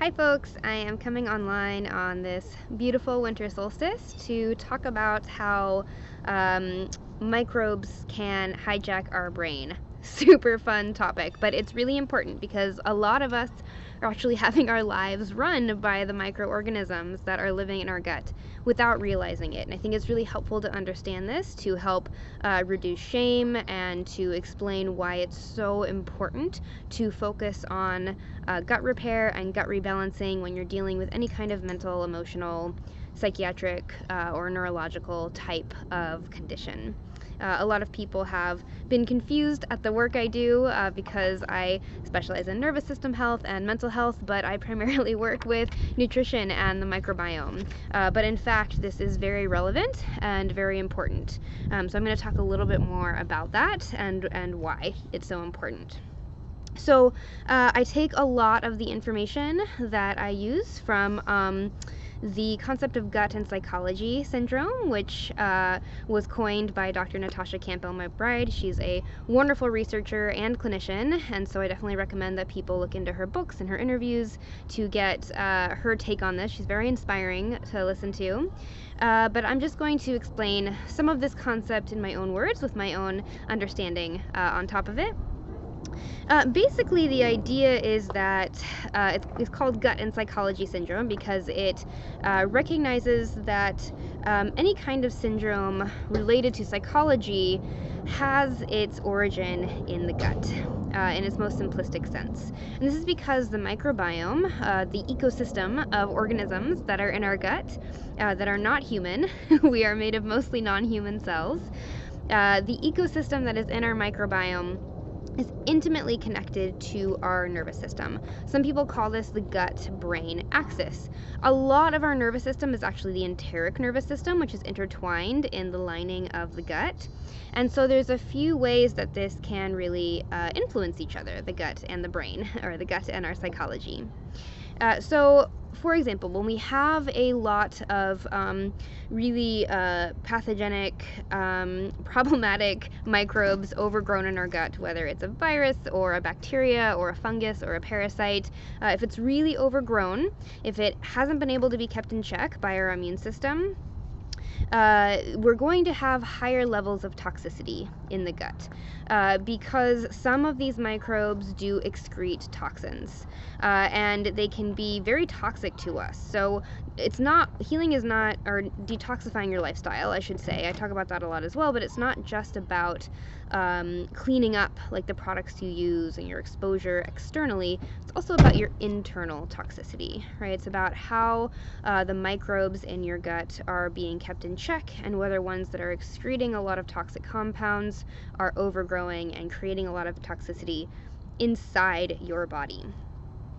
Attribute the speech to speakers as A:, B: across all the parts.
A: Hi folks, I am coming online on this beautiful winter solstice to talk about how microbes can hijack our brain. Super fun topic, but it's really important because a lot of us are actually having our lives run by the microorganisms that are living in our gut without realizing it. And I think it's really helpful to understand this to help reduce shame and to explain why it's so important to focus on gut repair and gut rebalancing when you're dealing with any kind of mental, emotional, psychiatric, or neurological type of condition. A lot of people have been confused at the work I do because I specialize in nervous system health and mental health, but I primarily work with nutrition and the microbiome. But in fact, this is very relevant and very important. So I'm going to talk a little bit more about that and why it's so important. So I take a lot of the information that I use from the concept of gut and psychology syndrome, which was coined by Dr. Natasha Campbell-McBride. She's a wonderful researcher and clinician, and so I definitely recommend that people look into her books and her interviews to get her take on this. She's very inspiring to listen to. But I'm just going to explain some of this concept in my own words with my own understanding on top of it. Basically, the idea is that it's called gut and psychology syndrome because it recognizes that any kind of syndrome related to psychology has its origin in the gut in its most simplistic sense. And this is because the microbiome, the ecosystem of organisms that are in our gut that are not human, we are made of mostly non-human cells, the ecosystem that is in our microbiome is intimately connected to our nervous system. Some people call this the gut-brain axis. A lot of our nervous system is actually the enteric nervous system, which is intertwined in the lining of the gut. And so there's a few ways that this can really influence each other, the gut and the brain, or the gut and our psychology. So, for example, when we have a lot of really pathogenic, problematic microbes overgrown in our gut, whether it's a virus or a bacteria or a fungus or a parasite, if it's really overgrown, if it hasn't been able to be kept in check by our immune system, we're going to have higher levels of toxicity in the gut because some of these microbes do excrete toxins and they can be very toxic to us. So healing is not, or detoxifying your lifestyle, I should say. I talk about that a lot as well, but it's not just about cleaning up like the products you use and your exposure externally. It's also about your internal toxicity, right? It's about how the microbes in your gut are being kept in check and whether ones that are excreting a lot of toxic compounds are overgrowing and creating a lot of toxicity inside your body.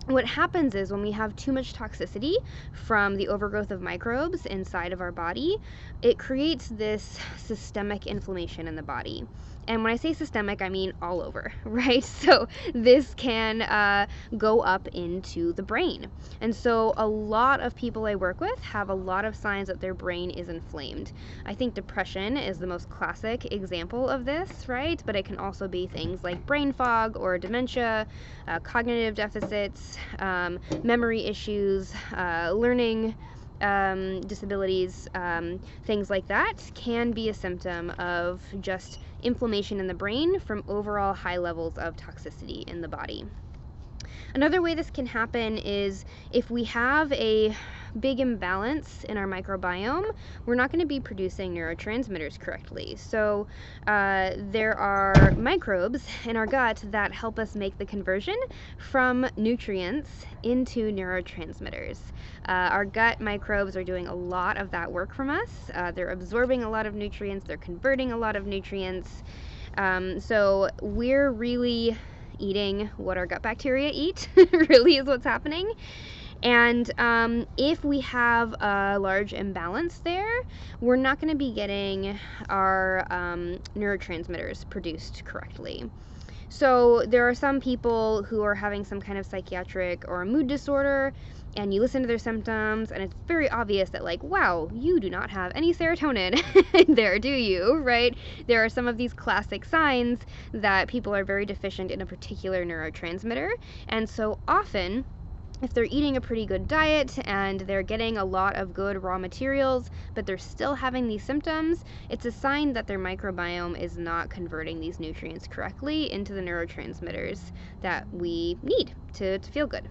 A: What happens is when we have too much toxicity from the overgrowth of microbes inside of our body, it creates this systemic inflammation in the body. And when I say systemic, I mean all over, right? So this can go up into the brain. And so a lot of people I work with have a lot of signs that their brain is inflamed. I think depression is the most classic example of this, right? But it can also be things like brain fog or dementia, cognitive deficits, memory issues, learning disabilities, things like that can be a symptom of just inflammation in the brain from overall high levels of toxicity in the body. Another way this can happen is if we have a big imbalance in our microbiome, we're not going to be producing neurotransmitters correctly. So there are microbes in our gut that help us make the conversion from nutrients into neurotransmitters. Our gut microbes are doing a lot of that work from us. They're absorbing a lot of nutrients, they're converting a lot of nutrients. So we're really eating what our gut bacteria eat, really is what's happening. And if we have a large imbalance there, we're not going to be getting our neurotransmitters produced correctly. So there are some people who are having some kind of psychiatric or a mood disorder, and you listen to their symptoms, and it's very obvious that, like, wow, you do not have any serotonin there, do you, right? There are some of these classic signs that people are very deficient in a particular neurotransmitter, and so often if they're eating a pretty good diet and they're getting a lot of good raw materials, but they're still having these symptoms, it's a sign that their microbiome is not converting these nutrients correctly into the neurotransmitters that we need to feel good.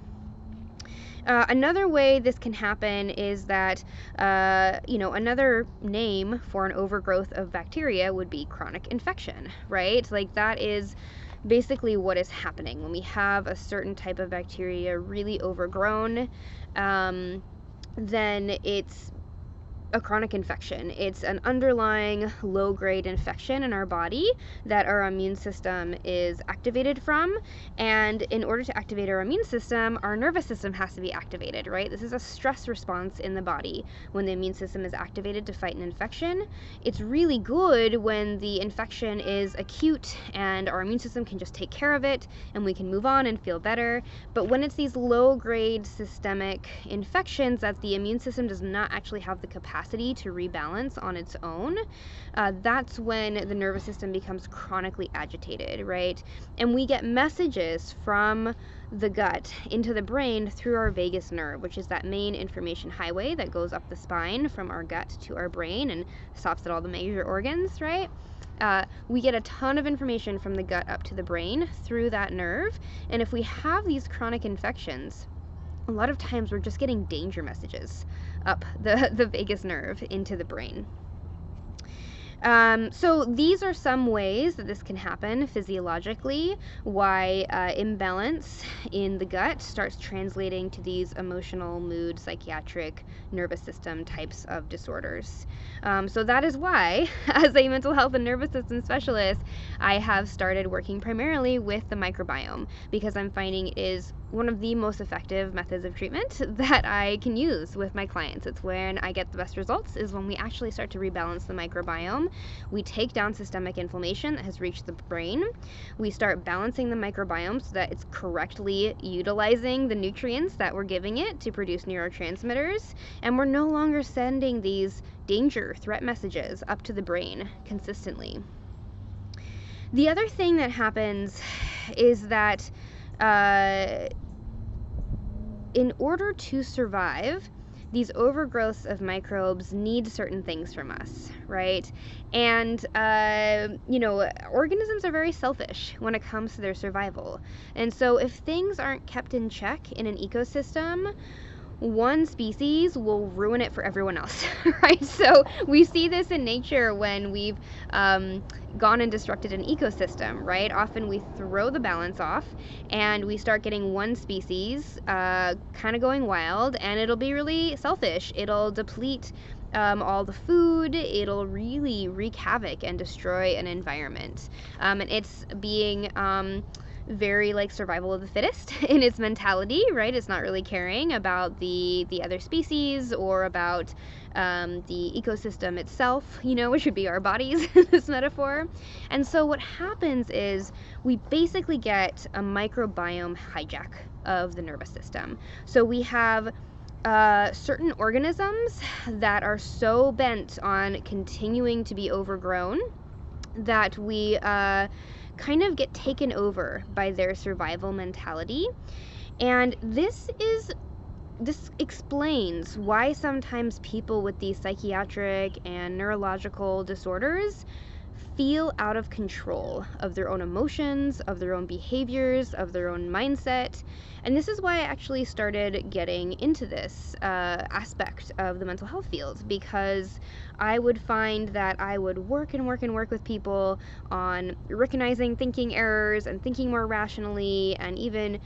A: Another way this can happen is that, another name for an overgrowth of bacteria would be chronic infection, right? Like, that is basically what is happening when we have a certain type of bacteria really overgrown. Then it's a chronic infection. It's an underlying low-grade infection in our body that our immune system is activated from, and in order to activate our immune system, our nervous system has to be activated, right? This is a stress response in the body when the immune system is activated to fight an infection. It's really good when the infection is acute and our immune system can just take care of it and we can move on and feel better. But when it's these low-grade systemic infections that the immune system does not actually have the capacity to rebalance on its own, that's when the nervous system becomes chronically agitated, right? And we get messages from the gut into the brain through our vagus nerve, which is that main information highway that goes up the spine from our gut to our brain and stops at all the major organs, right? We get a ton of information from the gut up to the brain through that nerve, and if we have these chronic infections, a lot of times we're just getting danger messages up the vagus nerve into the brain. So these are some ways that this can happen physiologically, why imbalance in the gut starts translating to these emotional, mood, psychiatric, nervous system types of disorders. So that is why, as a mental health and nervous system specialist, I have started working primarily with the microbiome, because I'm finding it is one of the most effective methods of treatment that I can use with my clients. It's when I get the best results, is when we actually start to rebalance the microbiome. We take down systemic inflammation that has reached the brain. We start balancing the microbiome so that it's correctly utilizing the nutrients that we're giving it to produce neurotransmitters, and we're no longer sending these danger, threat messages up to the brain consistently. The other thing that happens is that in order to survive, these overgrowths of microbes need certain things from us, right? And, organisms are very selfish when it comes to their survival. And so if things aren't kept in check in an ecosystem, one species will ruin it for everyone else, right? So we see this in nature when we've gone and disrupted an ecosystem, right? Often we throw the balance off and we start getting one species kind of going wild, and it'll be really selfish. It'll deplete all the food. It'll really wreak havoc and destroy an environment. And it's being very like survival of the fittest in its mentality, right? It's not really caring about the other species or about the ecosystem itself, which would be our bodies in this metaphor. And so what happens is we basically get a microbiome hijack of the nervous system. So we have certain organisms that are so bent on continuing to be overgrown that we kind of get taken over by their survival mentality. And this explains why sometimes people with these psychiatric and neurological disorders feel out of control of their own emotions, of their own behaviors, of their own mindset. And this is why I actually started getting into this aspect of the mental health field, because I would find that I would work with people on recognizing thinking errors and thinking more rationally, and even,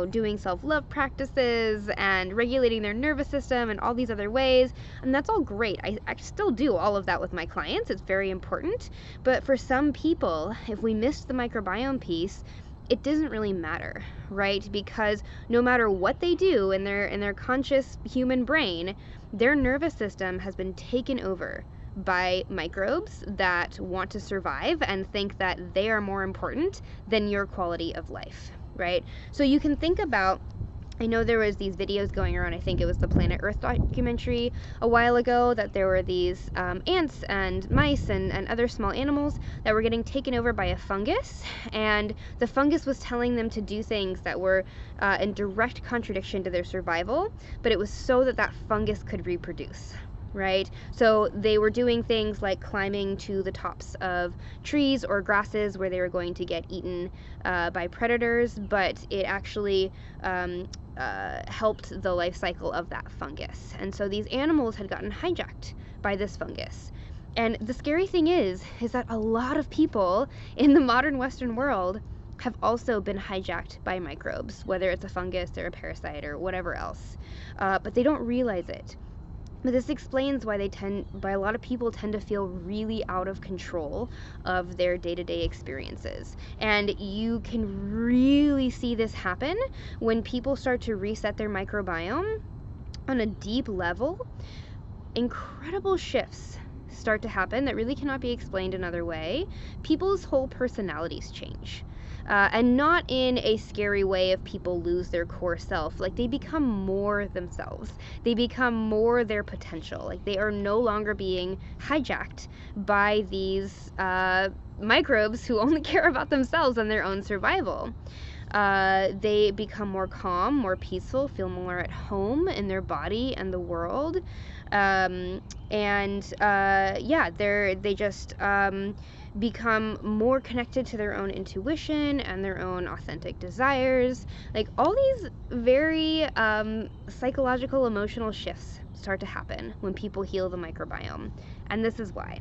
A: doing self-love practices and regulating their nervous system and all these other ways. And that's all great. I still do all of that with my clients. It's very important. But for some people, if we missed the microbiome piece, it doesn't really matter, right? Because no matter what they do in their conscious human brain, their nervous system has been taken over by microbes that want to survive and think that they are more important than your quality of life, right? So you can think about I know there was these videos going around, I think it was the Planet Earth documentary a while ago, that there were these ants and mice and other small animals that were getting taken over by a fungus, and the fungus was telling them to do things that were in direct contradiction to their survival, but it was so that that fungus could reproduce. Right? So they were doing things like climbing to the tops of trees or grasses where they were going to get eaten by predators, but it actually helped the life cycle of that fungus. And so these animals had gotten hijacked by this fungus. And the scary thing is that a lot of people in the modern Western world have also been hijacked by microbes, whether it's a fungus or a parasite or whatever else. But they don't realize it. But this explains why a lot of people tend to feel really out of control of their day-to-day experiences. And you can really see this happen when people start to reset their microbiome on a deep level. Incredible shifts start to happen that really cannot be explained another way. People's whole personalities change. And not in a scary way of people lose their core self. Like, they become more themselves. They become more their potential. Like, they are no longer being hijacked by these microbes who only care about themselves and their own survival. They become more calm, more peaceful, feel more at home in their body and the world. They just become more connected to their own intuition and their own authentic desires. Like, all these very psychological, emotional shifts start to happen when people heal the microbiome. And this is why.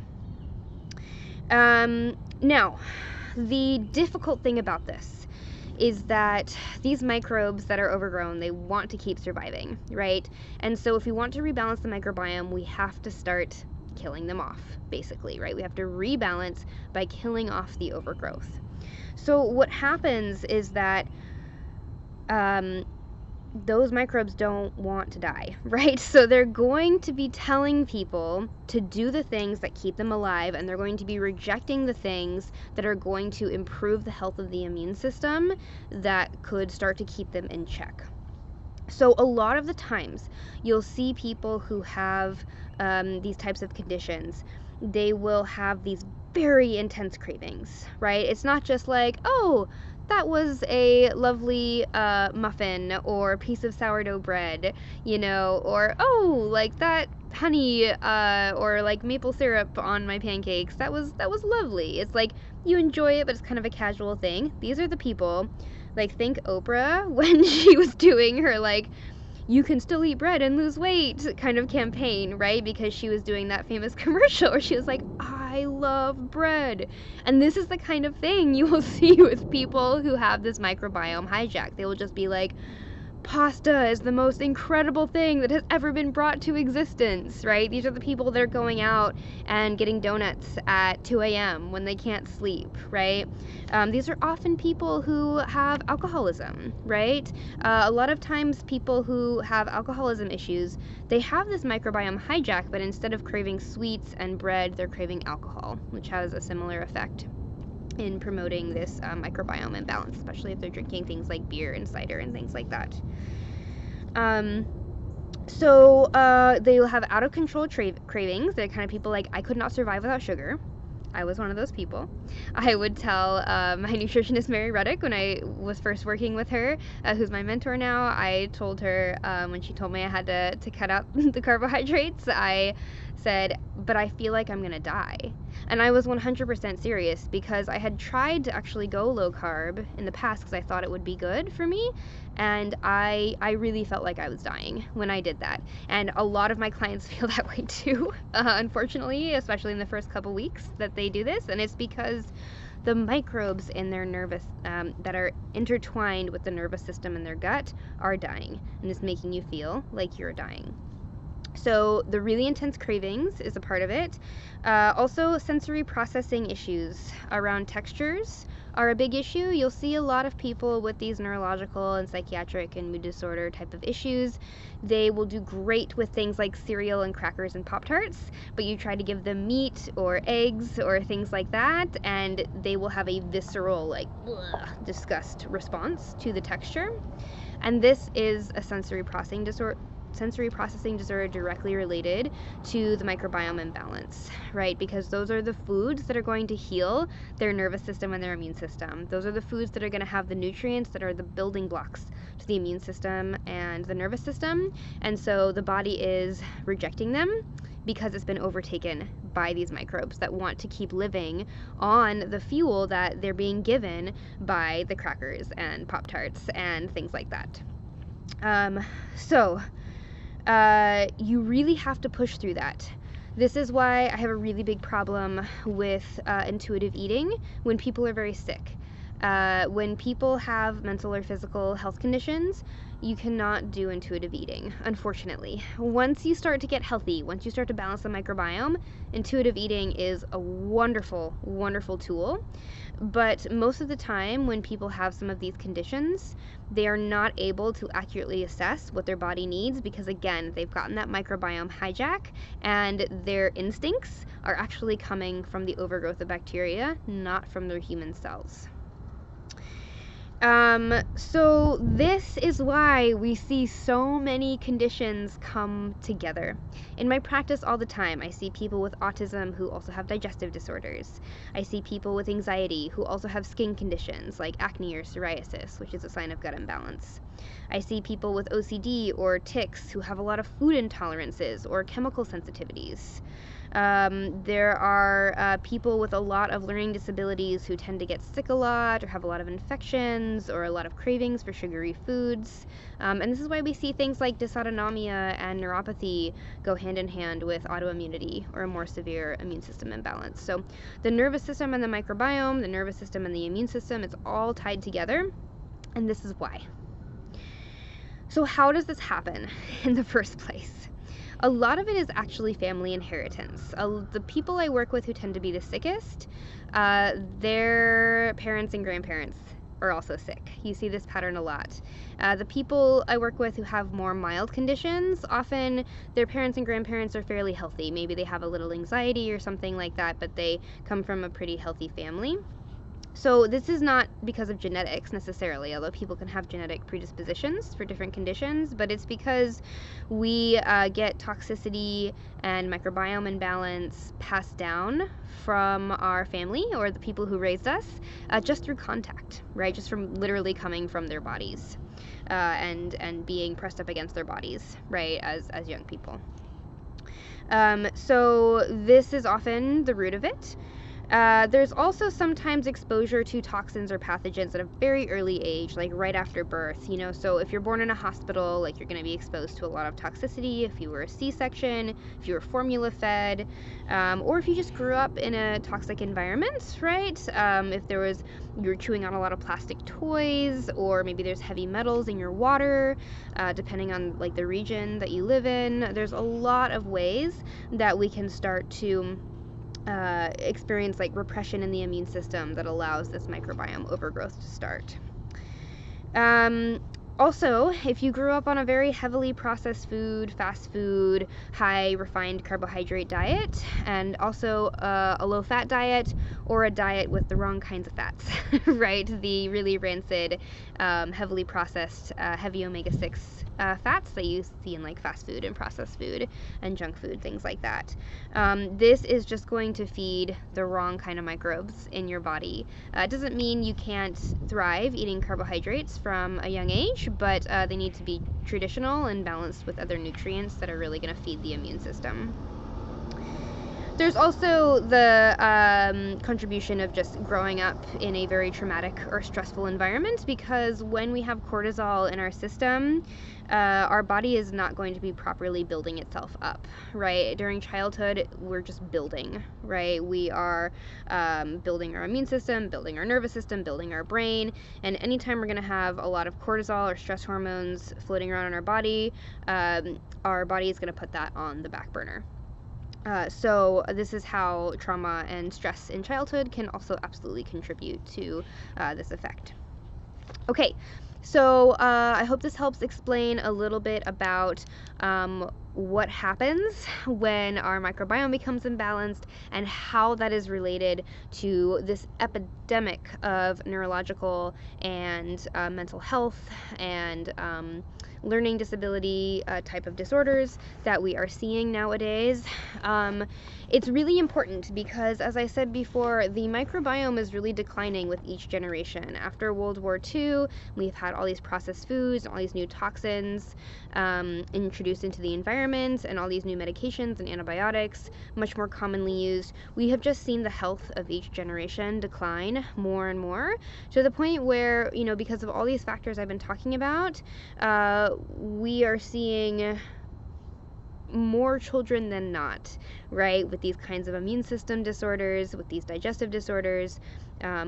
A: Now, the difficult thing about this is that these microbes that are overgrown, they want to keep surviving, right? And so if we want to rebalance the microbiome, we have to start killing them off, basically, right? We have to rebalance by killing off the overgrowth. So what happens is that those microbes don't want to die, right? So they're going to be telling people to do the things that keep them alive, and they're going to be rejecting the things that are going to improve the health of the immune system that could start to keep them in check. So a lot of the times you'll see people who have these types of conditions, they will have these very intense cravings, right? It's not just like, oh, that was a lovely muffin or piece of sourdough bread, you know, or oh, like that honey or like maple syrup on my pancakes, that was lovely. It's like you enjoy it, but it's kind of a casual thing. These are the people, like, think Oprah when she was doing her like you can still eat bread and lose weight kind of campaign, right? Because she was doing that famous commercial where she was like, I love bread. And this is the kind of thing you will see with people who have this microbiome hijack. They will just be like, pasta is the most incredible thing that has ever been brought to existence, right? These are the people that are going out and getting donuts at 2 a.m. when they can't sleep, right? These are often people who have alcoholism, right? A lot of times people who have alcoholism issues, they have this microbiome hijack, but instead of craving sweets and bread, they're craving alcohol, which has a similar effect in promoting this microbiome imbalance, especially if they're drinking things like beer and cider and things like that. They will have out of control cravings. They're kind of people like, I could not survive without sugar. I was one of those people. I would tell my nutritionist Mary Reddick when I was first working with her, who's my mentor now, I told her when she told me I had to cut out the carbohydrates, I said, but I feel like I'm gonna die. And I was 100% serious because I had tried to actually go low carb in the past because I thought it would be good for me, and I really felt like I was dying when I did that. And a lot of my clients feel that way too, unfortunately, especially in the first couple weeks that they do this, and it's because the microbes in their nervous that are intertwined with the nervous system in their gut are dying, and it's making you feel like you're dying. So the really intense cravings is a part of it. Also, sensory processing issues around textures are a big issue. You'll see a lot of people with these neurological and psychiatric and mood disorder type of issues. They will do great with things like cereal and crackers and Pop-Tarts, but you try to give them meat or eggs or things like that, and they will have a visceral, like, disgust response to the texture. And this is a sensory processing disorder directly related to the microbiome imbalance, right? Because those are the foods that are going to heal their nervous system and their immune system. Those are the foods that are going to have the nutrients that are the building blocks to the immune system and the nervous system. And so the body is rejecting them because it's been overtaken by these microbes that want to keep living on the fuel that they're being given by the crackers and Pop-Tarts and things like that. You really have to push through that. This is why I have a really big problem with intuitive eating when people are very sick. When people have mental or physical health conditions, you cannot do intuitive eating, unfortunately. Once you start to get healthy, once you start to balance the microbiome, intuitive eating is a wonderful, wonderful tool. But most of the time, when people have some of these conditions, they are not able to accurately assess what their body needs because, again, they've gotten that microbiome hijack and their instincts are actually coming from the overgrowth of bacteria, not from their human cells. So this is why we see so many conditions come together. In my practice all the time, I see people with autism who also have digestive disorders. I see people with anxiety who also have skin conditions like acne or psoriasis, which is a sign of gut imbalance. I see people with OCD or tics who have a lot of food intolerances or chemical sensitivities. There are people with a lot of learning disabilities who tend to get sick a lot or have a lot of infections or a lot of cravings for sugary foods. And this is why we see things like dysautonomia and neuropathy go hand in hand with autoimmunity or a more severe immune system imbalance. So the nervous system and the microbiome, the nervous system and the immune system, it's all tied together, and this is why. So how does this happen in the first place? A lot of it is actually family inheritance. The people I work with who tend to be the sickest, their parents and grandparents are also sick. You see this pattern a lot. The people I work with who have more mild conditions, often their parents and grandparents are fairly healthy. Maybe they have a little anxiety or something like that, but they come from a pretty healthy family. So this is not because of genetics necessarily, although people can have genetic predispositions for different conditions, but it's because we get toxicity and microbiome imbalance passed down from our family or the people who raised us just through contact, right? Just from literally coming from their bodies and being pressed up against their bodies, right, as young people. So this is often the root of it. There's also sometimes exposure to toxins or pathogens at a very early age, like right after birth, so if you're born in a hospital, like you're going to be exposed to a lot of toxicity if you were a C-section, if you were formula fed, or if you just grew up in a toxic environment, right? If you're chewing on a lot of plastic toys, or maybe there's heavy metals in your water, depending on like the region that you live in. There's a lot of ways that we can start to experience like repression in the immune system that allows this microbiome overgrowth to start. Also, if you grew up on a very heavily processed food, fast food, high refined carbohydrate diet, and also a low-fat diet, or a diet with the wrong kinds of fats, right? The really rancid, heavily processed, heavy omega-6 fats that you see in like fast food and processed food and junk food, things like that. This is just going to feed the wrong kind of microbes in your body. It doesn't mean you can't thrive eating carbohydrates from a young age, but they need to be traditional and balanced with other nutrients that are really going to feed the immune system. There's also the contribution of just growing up in a very traumatic or stressful environment, because when we have cortisol in our system, our body is not going to be properly building itself up, right? During childhood, we're just building, right? We are building our immune system, building our nervous system, building our brain, and anytime we're going to have a lot of cortisol or stress hormones floating around in our body is going to put that on the back burner. So this is how trauma and stress in childhood can also absolutely contribute to this effect. Okay, so I hope this helps explain a little bit about what happens when our microbiome becomes imbalanced and how that is related to this epidemic of neurological and mental health and learning disability type of disorders that we are seeing nowadays. It's really important because, as I said before, the microbiome is really declining with each generation. After World War II, we've had all these processed foods and all these new toxins introduced into the environment, and all these new medications and antibiotics, much more commonly used. We have just seen the health of each generation decline more and more, to the point where, you know, because of all these factors I've been talking about, we are seeing more children than not, right, with these kinds of immune system disorders, with these digestive disorders,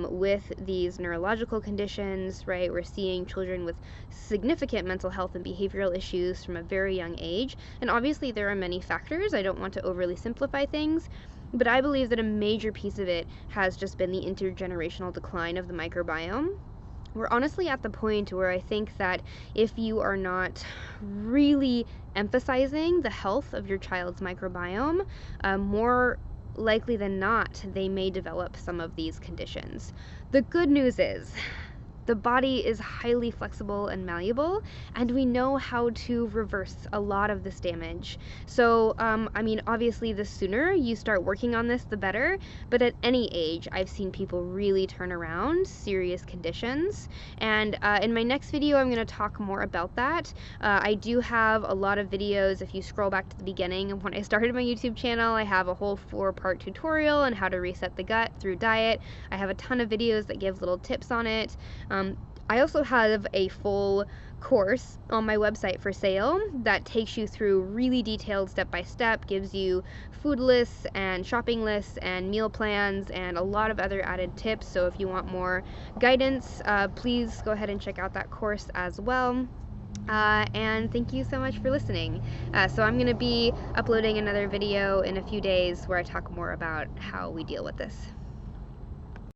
A: with these neurological conditions, right? We're seeing children with significant mental health and behavioral issues from a very young age. And obviously there are many factors. I don't want to overly simplify things, but I believe that a major piece of it has just been the intergenerational decline of the microbiome. We're honestly at the point where I think that if you are not really emphasizing the health of your child's microbiome, more likely than not, they may develop some of these conditions. The good news is, the body is highly flexible and malleable, and we know how to reverse a lot of this damage. So, I mean, obviously, the sooner you start working on this, the better. But at any age, I've seen people really turn around serious conditions. And in my next video, I'm going to talk more about that. I do have a lot of videos. If you scroll back to the beginning of when I started my YouTube channel, I have a whole 4-part tutorial on how to reset the gut through diet. I have a ton of videos that give little tips on it. I also have a full course on my website for sale that takes you through really detailed step-by-step, gives you food lists and shopping lists and meal plans and a lot of other added tips. So if you want more guidance, please go ahead and check out that course as well. And thank you so much for listening. So I'm going to be uploading another video in a few days where I talk more about how we deal with this.